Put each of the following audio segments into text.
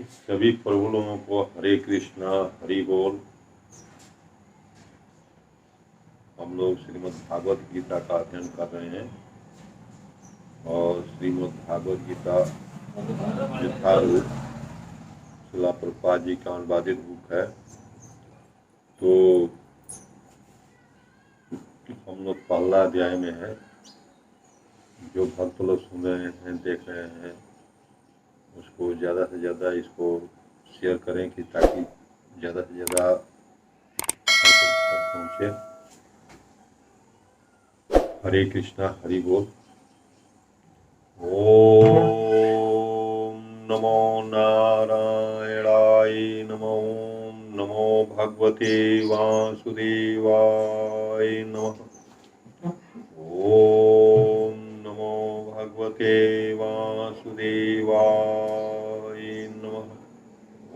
सभी प्रभु लोगों को हरे कृष्णा, हरि बोल। हम लोग श्रीमद् भागवत गीता का अध्ययन कर रहे हैं और श्रीमद् भागवत गीता यथारूप श्रील प्रभुपाद जी का अनुवादित बुक है। तो हम लोग पहला अध्याय में है। जो भक्त लोग सुन रहे हैं, देख रहे हैं, उसको ज़्यादा से ज़्यादा इसको शेयर करें कि ताकि ज़्यादा से ज़्यादा पहुँचे। हरे कृष्णा, हरि बोल। ओम नमो नारायणाय नमो नमो भगवते वासुदेवाय नमः। ओम नमो भगवते वासुदेवाय नमः।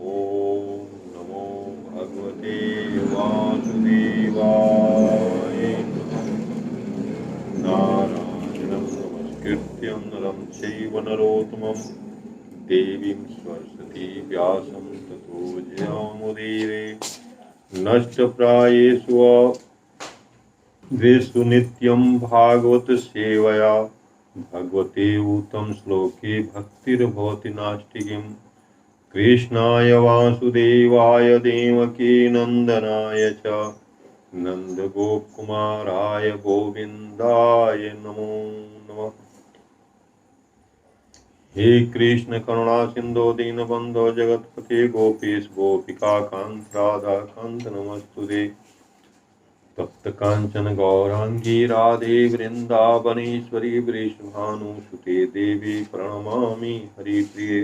ओम नमो भगवते वासुदेवाय नमः। नारायणं नमस्कृत्यं नरं चैव नरोत्तमं देवीं सरस्वतीं व्यासं ततो जयमुदीरये। नष्टप्रायेषु द्वेषु नित्यं भागवत सेवया भगवते उत्तम श्लोके भक्तिर्भवति नास्तिकीं। कृष्णाय वासुदेवाय देवकी नंदनाय च नंदगोपकुमाराय गोविंदाय नमो नमः। हे कृष्ण करुणा सिंधो दीनबंधो जगतपते गोपीश गोपिका कांत राधा कांत नमस्तुते। तप्त कांचन गौरांगी राधे वृंदावनेश्वरी वृषभानुसुते देवी प्रणमामि हरिप्रिये।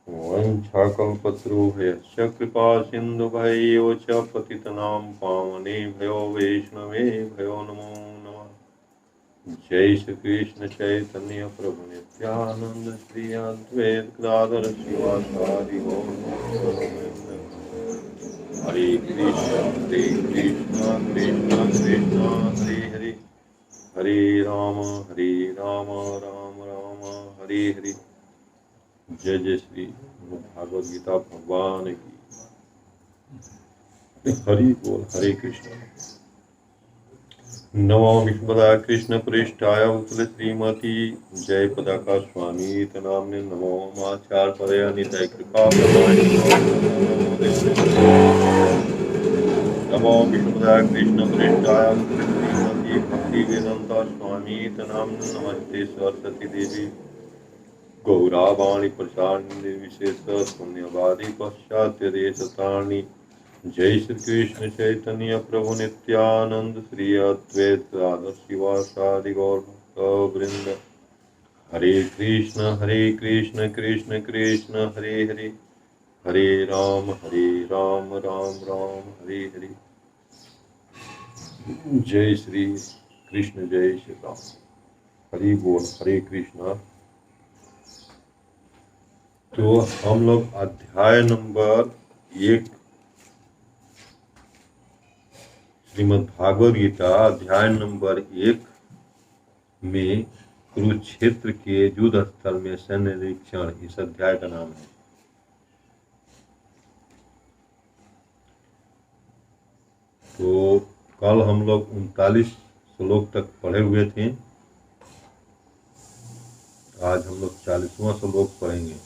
वंशाकल्पतरुभ्यश्च कृपा सिन्धुभ्यो च पतितनां पावनेभ्यो वैष्णवेभ्यो नमो नमः। जय श्री कृष्ण चैतन्य प्रभु नित्यानंद श्री अद्वैत गदाधर शिवासादि गौर हरे कृष्ण कृष्ण कृष्ण हरे हरे हरे राम राम राम हरे हरे। जय जय श्री भागवत गीता भगवान की। हरि बोल। हरे कृष्ण। नमो विष्णुपदा कृष्ण पृष्ठाय उत्तल श्रीमती जय पदाका स्वामी नामने नमो माचार परया निताय कृपा नमो विष्णुपदा कृष्ण पृष्ठाय उत्तल श्रीमती भक्ति वेदांता स्वामी नामने नमस्ते सरस्वती देवी गौरावाणी प्रसारणी विशेष पुण्यवादी पाश्चात्य देशतारणी। जय श्री कृष्ण चैतन्य प्रभु नित्यानंद श्री अद्वैत राधा शिवासादि गौर भक्तवृंद। हरे कृष्ण कृष्ण कृष्ण हरे हरे हरे राम राम राम हरे हरे। जय श्री कृष्ण जय श्री राम। हरि बोल। हरे कृष्ण। तो हम लोग अध्याय नंबर 1 श्रीमद् भागवत गीता अध्याय नंबर 1 में कुरुक्षेत्र के युद्ध स्थल में सैन्य निरीक्षण इस अध्याय का नाम है। तो कल हम लोग 39 श्लोक तक पढ़े हुए थे। आज हम लोग 40वां श्लोक पढ़ेंगे।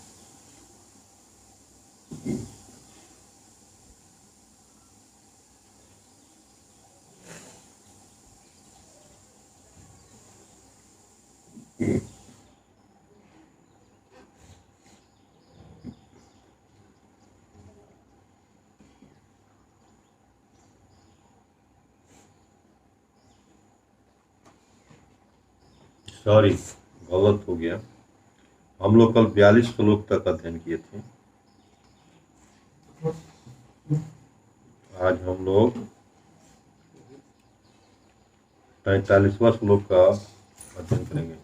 सॉरी, गलत हो गया। हम लोग कल 42 श्लोक तक अध्ययन किए थे। आज हम लोग 43वां श्लोक का अध्ययन करेंगे।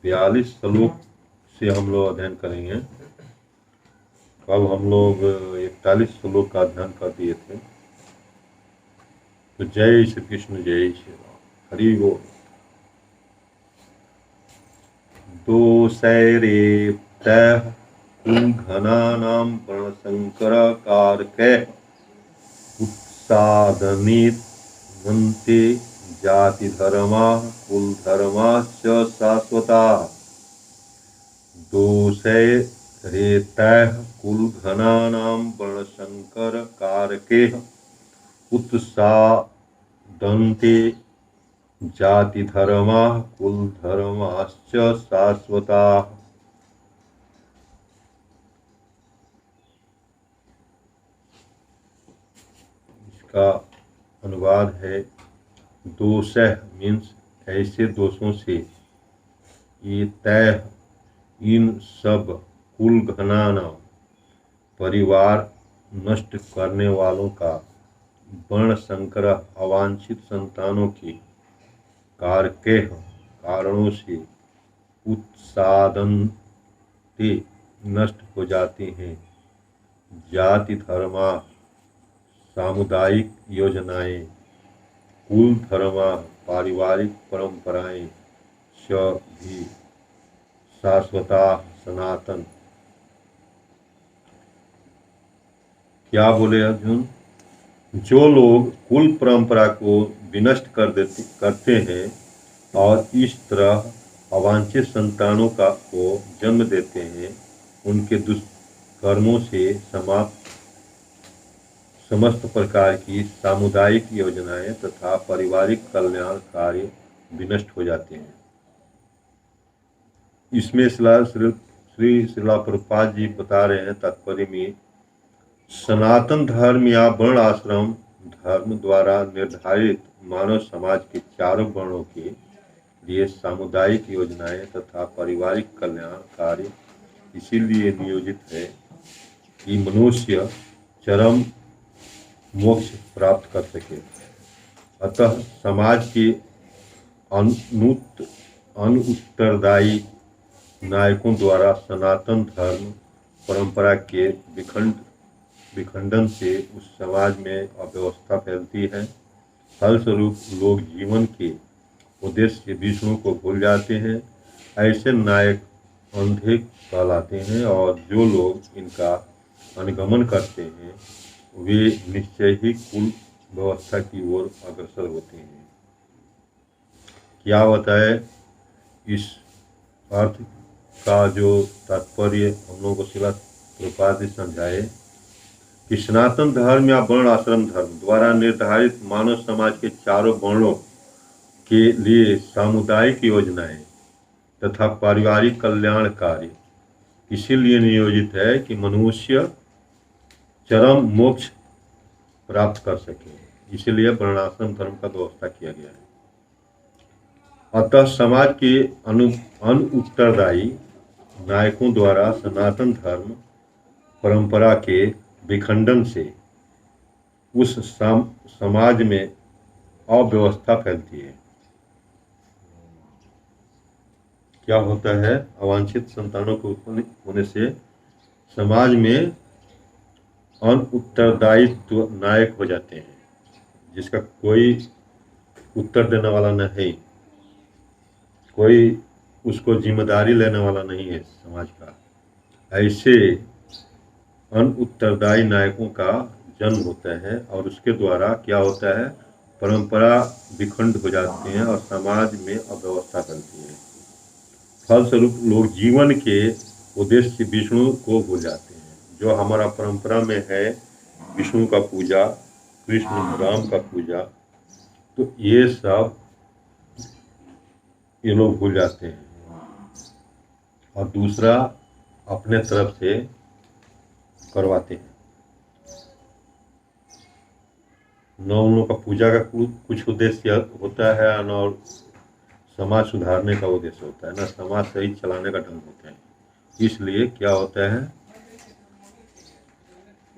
42 श्लोक से हम लोग अध्ययन करेंगे। कल हम लोग 41 श्लोक का अध्ययन कर दिए थे। तो जय श्री कृष्ण जय श्री राम। हरि बोल। दोषैरेप्तः कुलघनानां वर्णसंकरकारकैः उत्सादनेन्ते जातिधर्माः कुलधर्माश्च शाश्वताः। दोषैरेतैः कुलघनानां वर्णसंकरकारकैः उत्सादन्ते जातिधर्माः कुलधर्माश्च शाश्वताः। इसका अनुवाद है दोषः मीन्स ऐसे दोषों से, ये तय इन सब कुलघनाना परिवार नष्ट करने वालों का, वर्ण संकर अवांछित संतानों की, कारके कारणों से, उत्सादन्ते नष्ट हो जाते हैं, जाति धर्मा सामुदायिक योजनाएं, कुल धर्मा पारिवारिक परंपराएं, च भी शाश्वता सनातन। क्या बोले अर्जुन? जो लोग कुल परंपरा को विनष्ट करते हैं और इस तरह अवांछित संतानों को जन्म देते हैं, उनके दुष्कर्मों से समस्त प्रकार की सामुदायिक योजनाएं तथा पारिवारिक कल्याण कार्य विनष्ट हो जाते हैं। इसमें श्री श्रीला प्रभुपाद जी बता रहे हैं तात्पर्य में, सनातन धर्म या वर्ण आश्रम धर्म द्वारा निर्धारित मानव समाज के चारों वर्णों के लिए सामुदायिक योजनाएं तथा पारिवारिक कल्याण कार्य इसीलिए नियोजित है कि मनुष्य चरम मोक्ष प्राप्त कर सके। अतः समाज के अनुत्तरदायी नायकों द्वारा सनातन धर्म परंपरा के विखंडन से उस समाज में अव्यवस्था फैलती है। फलस्वरूप लोग जीवन के उद्देश्य विष्णु को भूल जाते हैं। ऐसे नायक अंधे कहलाते हैं और जो लोग इनका अनुगमन करते हैं वे निश्चय ही कुल व्यवस्था की ओर अग्रसर होते हैं। क्या बताए इस अर्थ का जो तात्पर्य हम लोगों को श्रीला प्रभुपाद जी समझाए कि सनातन धर्म या वर्ण आश्रम धर्म द्वारा निर्धारित मानव समाज के चारों वर्णों के लिए सामुदायिक योजनाएं तथा पारिवारिक कल्याण कार्य इसीलिए नियोजित है कि मनुष्य चरम मोक्ष प्राप्त कर सके। इसलिए वर्णाश्रम धर्म का व्यवस्था किया गया है। अतः समाज के अनुत्तरदायी नायकों द्वारा सनातन धर्म परंपरा के विखंडन से उस समाज में अव्यवस्था फैलती है। क्या होता है? अवांछित संतानों के उत्पन्न होने से समाज में अनुत्तरदायित्व नायक हो जाते हैं, जिसका कोई उत्तर देने वाला नहीं, कोई उसको जिम्मेदारी लेने वाला नहीं है समाज का। ऐसे अनुत्तरदायी नायकों का जन्म होता है और उसके द्वारा क्या होता है? परंपरा विखंड हो जाती है और समाज में अव्यवस्था फैलती है। फलस्वरूप लोग जीवन के उद्देश्य विष्णु को भूल जाते हैं। जो हमारा परंपरा में है विष्णु का पूजा, कृष्ण राम का पूजा, तो ये सब ये लोग भूल जाते हैं और दूसरा अपने तरफ से करवाते हैं। न उन लोगों का पूजा का कुछ उद्देश्य होता है, न समाज सुधारने का उद्देश्य होता है, न समाज सही चलाने का ढंग होता है। इसलिए क्या होता है?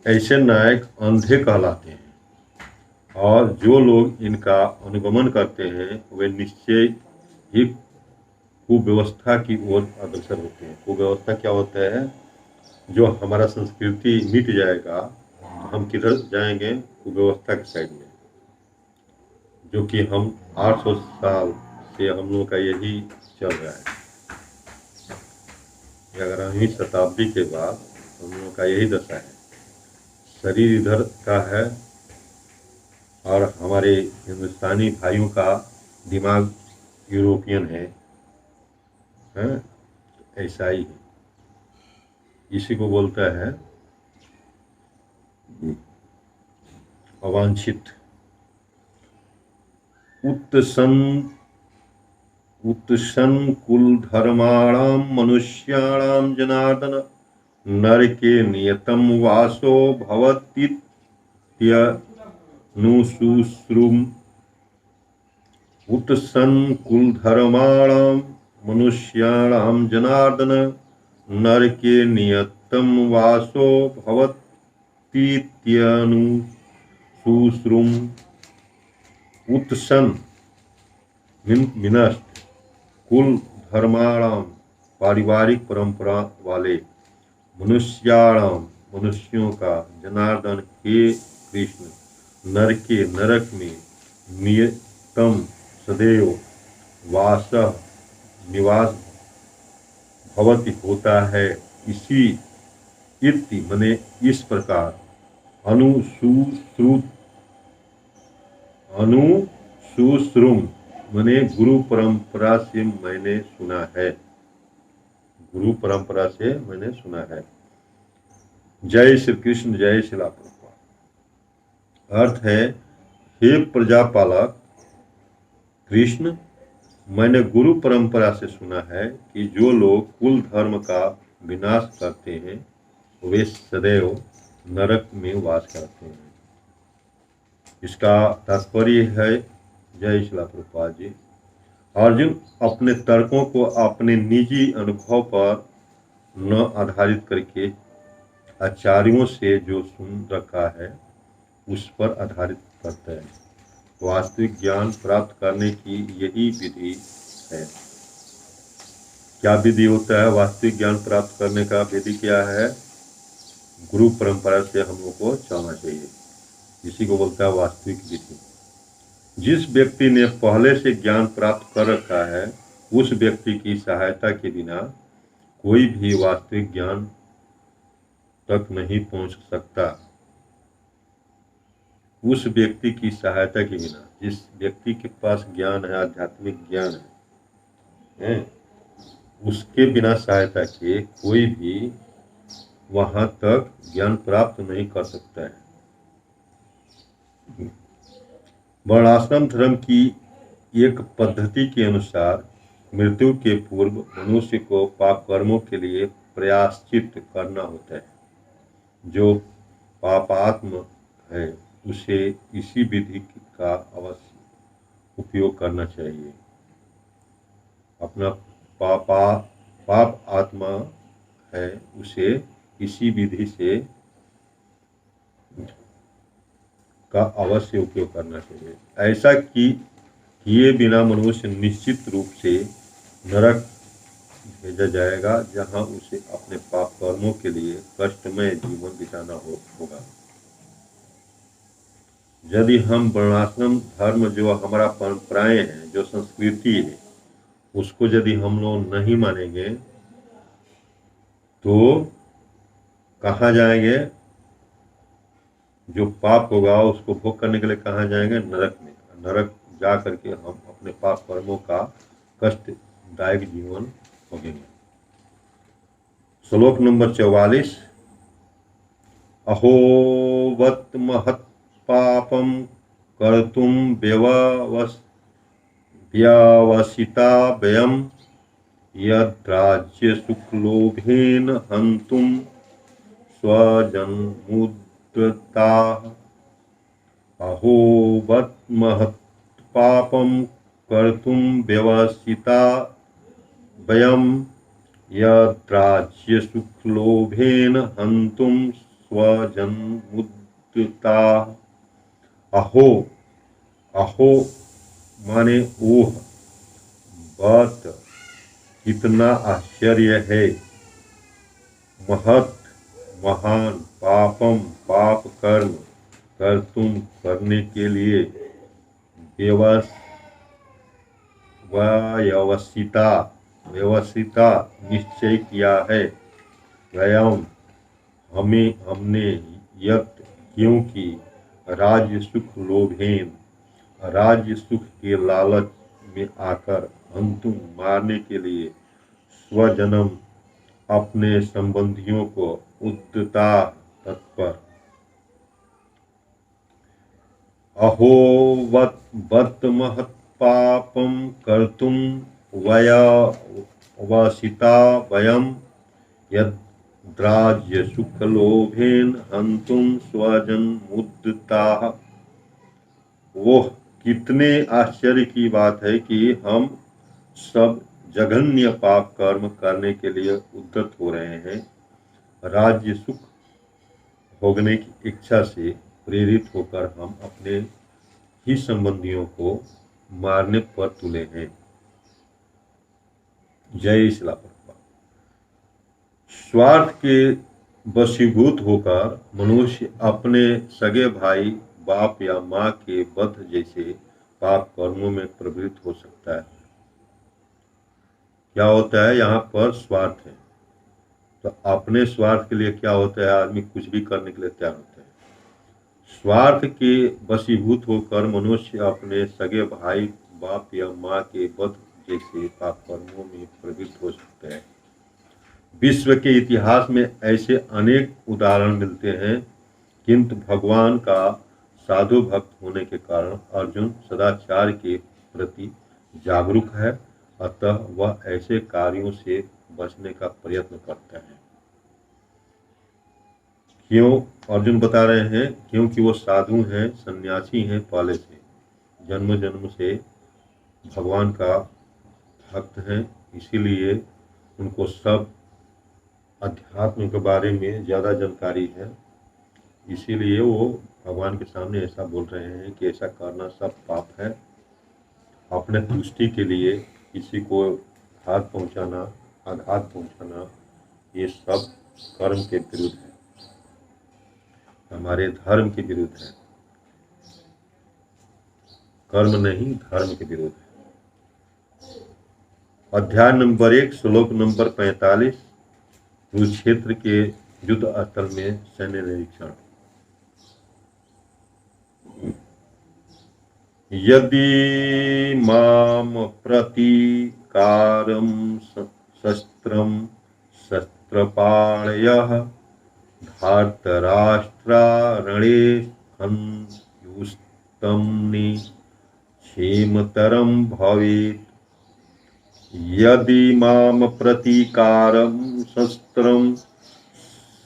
ऐसे नायक अंधे कहलाते हैं और जो लोग इनका अनुगमन करते हैं वे निश्चय ही कुव्यवस्था की ओर अग्रसर होते हैं। कुव्यवस्था क्या होता है? जो हमारा संस्कृति मिट जाएगा तो हम किधर जाएंगे? कुव्यवस्था के साइड में, जो कि हम 800 साल से हम लोगों का यही चल रहा है। 11वीं शताब्दी के बाद हम लोगों का यही दशा है। शरीर इधर का है और हमारे हिंदुस्तानी भाइयों का दिमाग यूरोपियन है, हैं? ऐसा ही है। इसी को बोलता है अवांछित। उत्सन कुल धर्माणाम मनुष्याणाम जनार्दन नरके नियतम वासो भवतीत्यनुशुश्रुम। उत्सन कुल धर्माणाम मनुष्याणाम जनार्दन नरके नियतम वासो भवतीत्यनुशुश्रुम। उत्सन विनष्ट, कुल धर्माणाम पारिवारिक परंपरा वाले, मनुष्याणाम मनुष्यों का, जनार्दन हे कृष्ण, नरके नरक में, नियतम सदैव, वासः निवास, भवति होता है, इसी, इति मने इस प्रकार, अनुशुश्रुम मने गुरु परंपरा से मैंने सुना है, गुरु परंपरा से मैंने सुना है। जय श्री कृष्ण, जय श्रीला प्रभुपाद। अर्थ है, हे प्रजापालक कृष्ण, मैंने गुरु परंपरा से सुना है कि जो लोग कुल धर्म का विनाश करते हैं वे सदैव नरक में वास करते हैं। इसका तात्पर्य है, जय श्रीला प्रभुपाद जी, अर्जुन अपने तर्कों को अपने निजी अनुभव पर न आधारित करके आचार्यों से जो सुन रखा है उस पर आधारित करता है। वास्तविक ज्ञान प्राप्त करने की यही विधि है। क्या विधि होता है वास्तविक ज्ञान प्राप्त करने का? विधि क्या है? गुरु परंपरा से हम लोग को चलना चाहिए। इसी को बोलता है वास्तविक विधि। जिस व्यक्ति ने पहले से ज्ञान प्राप्त कर रखा है उस व्यक्ति की सहायता के बिना कोई भी वास्तविक ज्ञान तक नहीं पहुंच सकता। उस व्यक्ति की सहायता के बिना, जिस व्यक्ति के पास ज्ञान है, आध्यात्मिक ज्ञान है, उसके बिना सहायता के कोई भी वहां तक ज्ञान प्राप्त नहीं कर सकता है। वर्णाश्रम धर्म की एक पद्धति के अनुसार मृत्यु के पूर्व मनुष्य को पाप कर्मों के लिए प्रायश्चित करना होता है। जो पापात्म है उसे इसी विधि का अवश्य उपयोग करना चाहिए। अपना पाप आत्मा है उसे इसी विधि से का अवश्य उपयोग करना चाहिए। ऐसा किए बिना मनुष्य निश्चित रूप से नरक भेजा जाएगा, जहां उसे अपने पाप कर्मों के लिए कष्टमय जीवन बिताना होगा। यदि हम वर्णाश्रम धर्म, जो हमारा परंपराएं हैं, जो संस्कृति है, उसको यदि हम लोग नहीं मानेंगे तो कहाँ जाएंगे? जो पाप होगा उसको भोग करने के लिए कहाँ जाएंगे? नरक में। नरक जा करके हम अपने पाप कर्मों का कष्टदायक जीवन भोगेंगे। श्लोक नंबर 44। अहोवत महत् पापम कर्तुम व्यवसिता वयम यद्राज्य सुखलोभेन हन्तुम स्वजन्मुद्रता। अहोवत महत् पापम कर्तुम व्यवसिता वयम यद्राज्य सुखलोभेन हन्तुम स्वजन्मुद्रता। अहो माने ओह, बत कितना आश्चर्य है, महत महान, पापम पाप कर्म, कर्तुम करने के लिए, व्यवसिता व्यवस्थिता निश्चय किया है। वयम हमने यत क्योंकि राज्य सुख लोभेन राज्य सुख के लालच में आकर हंतुम मारने के लिए स्वजनम अपने संबंधियों को उद्यता तत्पर अहो वत महत् पापम कर्तुम वया वसिता वयम यद्राज्य सुख लोभेन हंतुम स्वजन मुद्दता। वो कितने आश्चर्य की बात है कि हम सब जघन्य पाप कर्म करने के लिए उद्यत हो रहे हैं, राज्य सुख भोगने की इच्छा से प्रेरित होकर हम अपने ही संबंधियों को मारने पर तुले हैं। जय श्री प्रभुपाद। स्वार्थ के वशीभूत होकर मनुष्य अपने सगे भाई, बाप या माँ के वध जैसे पाप कर्मों में प्रवृत्त हो सकता है। क्या होता है यहाँ पर? स्वार्थ है। तो अपने स्वार्थ के लिए क्या होता है, आदमी कुछ भी करने के लिए तैयार होता है। स्वार्थ के वशीभूत होकर मनुष्य अपने सगे भाई, बाप या माँ के वध जैसे पाप कर्मों में प्रवृत्त हो सकते हैं। विश्व के इतिहास में ऐसे अनेक उदाहरण मिलते हैं, किंतु भगवान का साधु भक्त होने के कारण अर्जुन सदाचार के प्रति जागरूक है, अतः वह ऐसे कार्यों से बचने का प्रयत्न करता है। क्यों अर्जुन बता रहे हैं? क्योंकि वो साधु हैं, सन्यासी हैं, पहले से जन्म जन्म से भगवान का भक्त हैं, इसीलिए उनको सब अध्यात्म के बारे में ज़्यादा जानकारी है। इसीलिए वो भगवान के सामने ऐसा बोल रहे हैं कि ऐसा करना सब पाप है। अपने तुष्टि के लिए किसी को घात पहुंचाना, आघात पहुंचाना, ये सब कर्म के विरुद्ध है, हमारे धर्म के विरुद्ध है। कर्म नहीं, धर्म के विरुद्ध है। अध्याय नंबर 1 श्लोक नंबर 45 कुरुक्षेत्र के युद्ध स्थल में सैन्य निरीक्षण। यदि माम प्रतीकारं शस्त्रं शस्त्रपाणयः धार्तराष्ट्रारणे हन्युस्तम्नि क्षेमतरं भवेत्। यदि माम प्रतीकारं शस्त्रं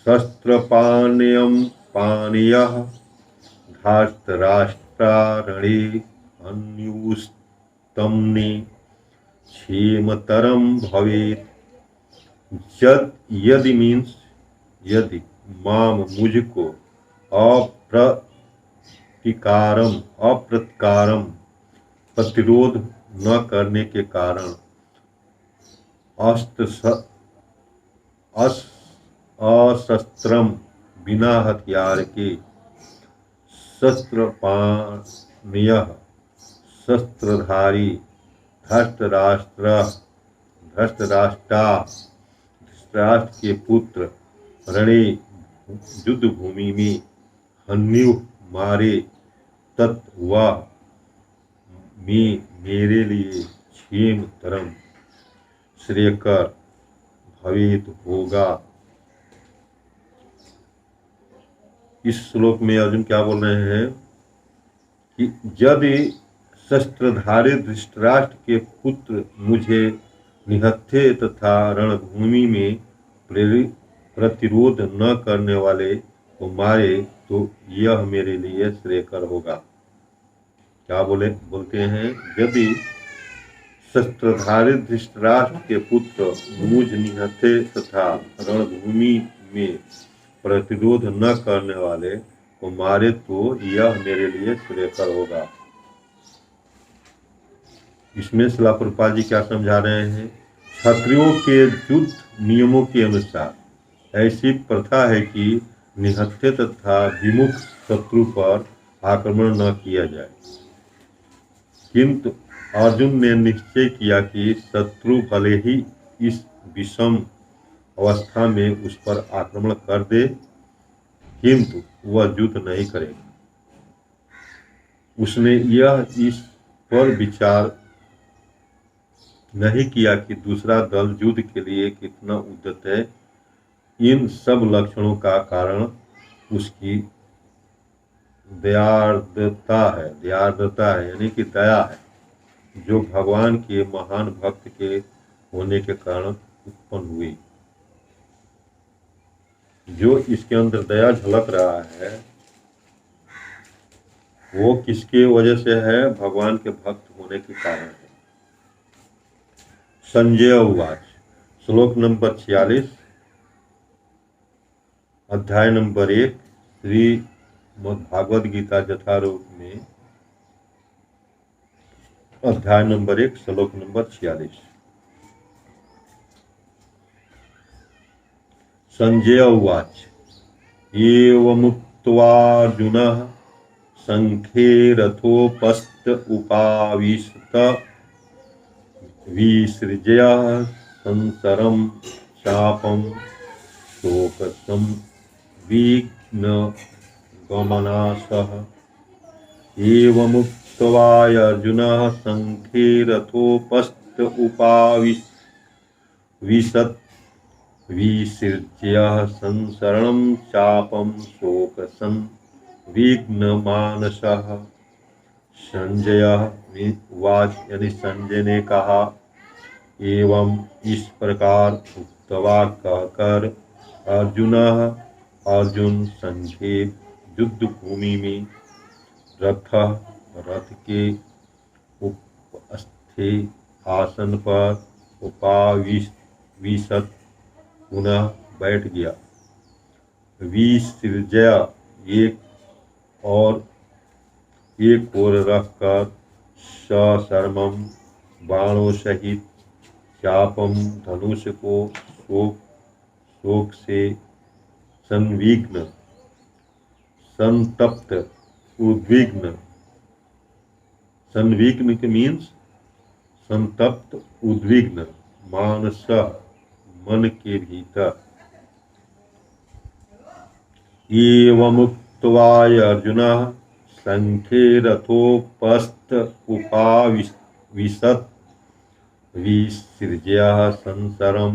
शस्त्रपाणयः धार्तराष्ट्रारणे हन्युस्तम्नि क्षेमतरं भवेत्। यदि मीन्स यदि माम मुझको अप्रतिकारम प्रतिरोध न करने के कारण अशस्त्रम बिना हथियार के शस्त्रपाणयः शस्त्रधारी धृतराष्ट्र के पुत्र रणे युद्ध भूमि में हन्यु मारे, तत्वा में मेरे लिए क्षेम तरम श्रेयकर भवित होगा। इस श्लोक में अर्जुन क्या बोल रहे हैं कि यदि शस्त्रधारी धृतराष्ट्र के पुत्र मुझे निहत्थे तथा रणभूमि में प्रतिरोध न करने वाले को मारे, तो यह मेरे लिए श्रेयकर होगा। क्या बोलते हैं? यदि शस्त्रधारी धृतराष्ट्र के पुत्र मुझ निहत्थे तथा रणभूमि में प्रतिरोध न करने वाले को मारे, तो यह मेरे लिए श्रेयकर होगा। इसमें श्रील प्रभुपाद जी क्या समझा रहे हैं? क्षत्रियों के युद्ध नियमों के अनुसार ऐसी प्रथा है कि निहत्थे तथा विमुख शत्रु पर आक्रमण न किया जाए, किंतु अर्जुन ने निश्चय किया कि शत्रु भले ही इस विषम अवस्था में उस पर आक्रमण कर दे, किंतु वह युद्ध नहीं करेगा। उसने यह इस पर विचार नहीं किया कि दूसरा दल युद्ध के लिए कितना उद्यत है। इन सब लक्षणों का कारण उसकी दयार्द्रता है यानी कि दया है, जो भगवान के महान भक्त के होने के कारण उत्पन्न हुई। जो इसके अंदर दया झलक रहा है वो किसके वजह से है? भगवान के भक्त होने के कारण है। संजय उवाच, श्लोक नंबर 46, अध्याय नंबर 1, श्रीमद्भागवत गीता यथारूप में, अध्याय नंबर 1, श्लोक नंबर 46। संजय उवाच, एवमुक्त्वार्जुनः संख्ये रथोपस्थ उपाविशत विसृज्य संसरं चापं शोकसंविघ्नगमनासः। एवमुक्त्वा अर्जुनः संख्ये रथोपस्थ उपाविशत् विसृज्य संसरणं चापं शोकसंविघ्नमानसः। संजय उवाच, यानी संजय ने कहा, एवं इस प्रकार उक्तवा कहकर अर्जुन संख्ये युद्ध भूमि में रथ के उपस्थे आसन पर उपाविशत पुनः बैठ गया। विसृज्य एक ओर रखकर सशर्मम बाणों सहित चापम धनुष को शोक से संविघ्न संतप्त उद्विग्न, संविघ्न के मीन्स संतप्त उद्विग्न, मानस मन के भीतर। एवमुक्त्वा अर्जुनः संख्ये रथोपस्थ उपाविशत् विसृज्य संसरं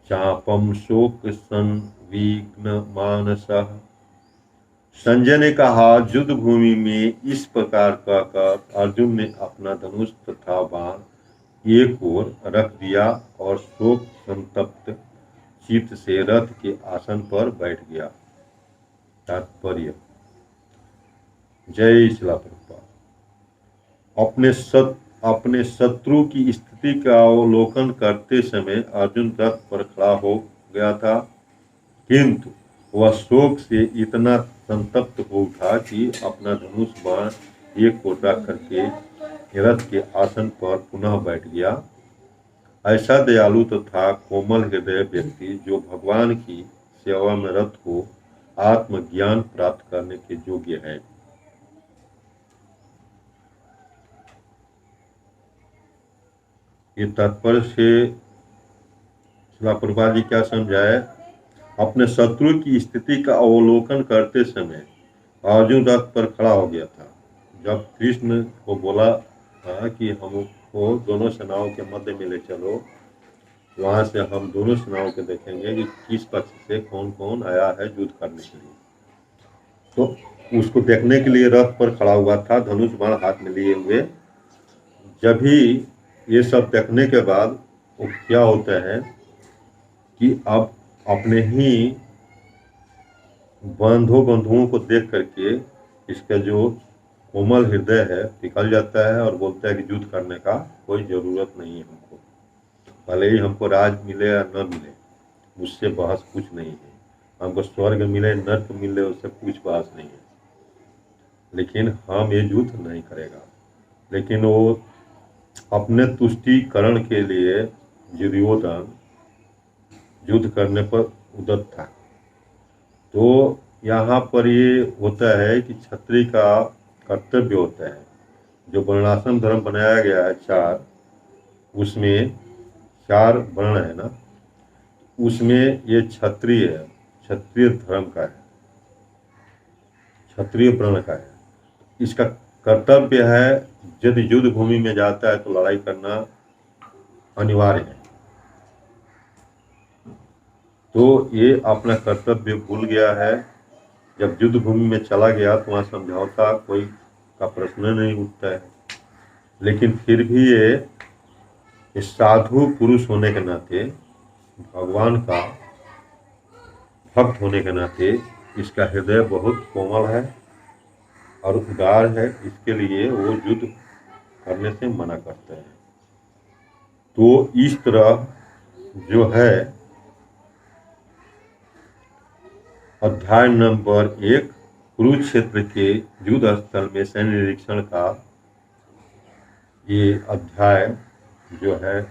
चापम शोक संविघ्नमानसः। संजय ने कहा, युद्ध भूमि में इस प्रकार कहकर अर्जुन ने अपना धनुष तथा बाण एक ओर रख दिया और शोक संतप्त चित्त से रथ के आसन पर बैठ गया। तात्पर्य, जय श्रील प्रभुपाद। अपने शत्रु की स्थिति का अवलोकन करते समय अर्जुन रथ पर खड़ा हो गया था, किंतु वह शोक से इतना संतप्त हो उठा कि अपना धनुष बाण एक ओर रख करके रथ के आसन पर पुनः बैठ गया। ऐसा दयालु तथा कोमल हृदय व्यक्ति जो भगवान की सेवा में रत हो आत्मज्ञान प्राप्त करने के योग्य है। ये तात्पर्य से श्रील प्रभुपाद जी क्या समझाए? अपने शत्रु की स्थिति का अवलोकन करते समय अर्जुन रथ पर खड़ा हो गया था। जब कृष्ण को बोला था कि हमको दोनों सेनाओं के मध्य में ले चलो, वहां से हम दोनों सेनाओं के देखेंगे कि किस पक्ष से कौन कौन आया है युद्ध करने के लिए, तो उसको देखने के लिए रथ पर खड़ा हुआ था, धनुष बाण हाथ में लिए हुए। जब भी ये सब देखने के बाद वो क्या होता है कि अब अपने ही बंधुओं को देख करके इसका जो कोमल हृदय है पिघल जाता है और बोलता है कि युद्ध करने का कोई ज़रूरत नहीं है हमको, भले ही हमको राज मिले या न मिले, मुझसे बहस कुछ नहीं है, हमको स्वर्ग मिले नर्क मिले उससे कुछ बहस नहीं है, लेकिन हम ये युद्ध नहीं करेगा। लेकिन वो अपने तुष्टिकरण के लिए दुर्योधन युद्ध करने पर उद्यत था। तो यहाँ पर ये होता है कि क्षत्रिय का कर्तव्य होता है जो वर्णाश्रम धर्म बनाया गया है चार, उसमें चार वर्ण है ना, उसमें ये क्षत्रिय है, क्षत्रिय धर्म का है, क्षत्रिय वर्ण का है। इसका कर्तव्य है, यदि युद्ध भूमि में जाता है तो लड़ाई करना अनिवार्य है। तो ये अपना कर्तव्य भूल गया है। जब युद्ध भूमि में चला गया तो वहाँ समझौता कोई का प्रश्न नहीं उठता है। लेकिन फिर भी ये साधु पुरुष होने के नाते, भगवान का भक्त होने के नाते, इसका हृदय बहुत कोमल है और उदार है। इसके लिए वो युद्ध करने से मना करते हैं। तो इस तरह जो है अध्याय नंबर 1 कुरुक्षेत्र के युद्ध स्थल में सैन्य निरीक्षण का ये अध्याय जो है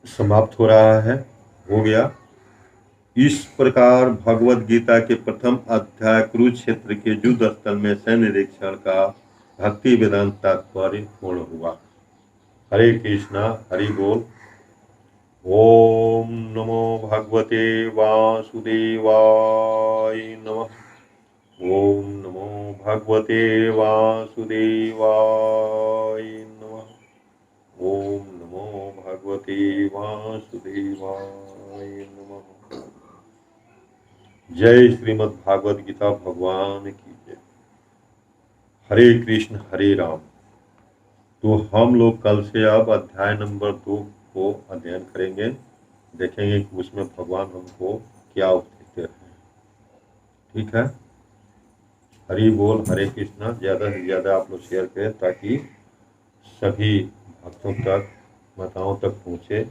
समाप्त हो रहा है, हो गया। इस प्रकार भगवत गीता के प्रथम अध्याय कुरुक्षेत्र के युद्ध स्थल में सैन्य निरीक्षण का भक्ति वेदांत तात्पर्य पूर्ण हुआ। हरे कृष्णा, हरि बोल। ओम नमो भगवते वासुदेवाय नमः। ओम नमो भगवते वासुदेवाय नमः। ओम नमो भगवते वासुदेवाय नमः। जय श्रीमद् भागवत गीता भगवान की जय। हरे कृष्ण हरे राम। तो हम लोग कल से अब अध्याय नंबर 2 को अध्ययन करेंगे, देखेंगे कि उसमें भगवान हमको क्या उपदेश दे रहे हैं। ठीक है, हरि बोल। हरे कृष्णा। ज़्यादा से ज़्यादा आप लोग शेयर करें ताकि सभी भक्तों तक, माताओं तक पहुँचे,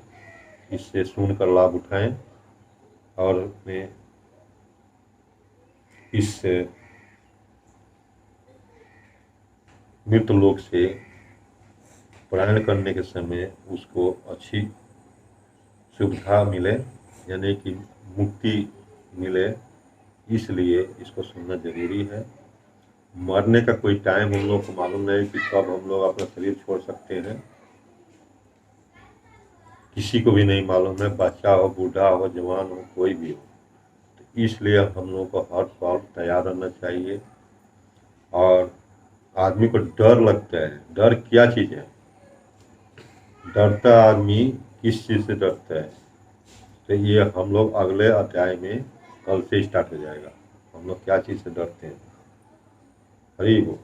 इससे सुनकर लाभ उठाएं और अपने इस मृत लोक से प्रयाण करने के समय उसको अच्छी सुविधा मिले, यानी कि मुक्ति मिले। इसलिए इसको सुनना जरूरी है। मरने का कोई टाइम हम लोग को मालूम नहीं कि कब हम लोग अपना शरीर छोड़ सकते हैं, किसी को भी नहीं मालूम है, बच्चा हो, बूढ़ा हो, जवान हो, कोई भी हो। तो इसलिए हम लोग को हर पल तैयार रहना चाहिए। और आदमी को डर लगता है। डर क्या चीज़ है? डरता आदमी किस चीज़ से डरता है? तो ये हम लोग अगले अध्याय में कल से स्टार्ट हो जाएगा, हम लोग क्या चीज़ से डरते हैं। हरि बोल।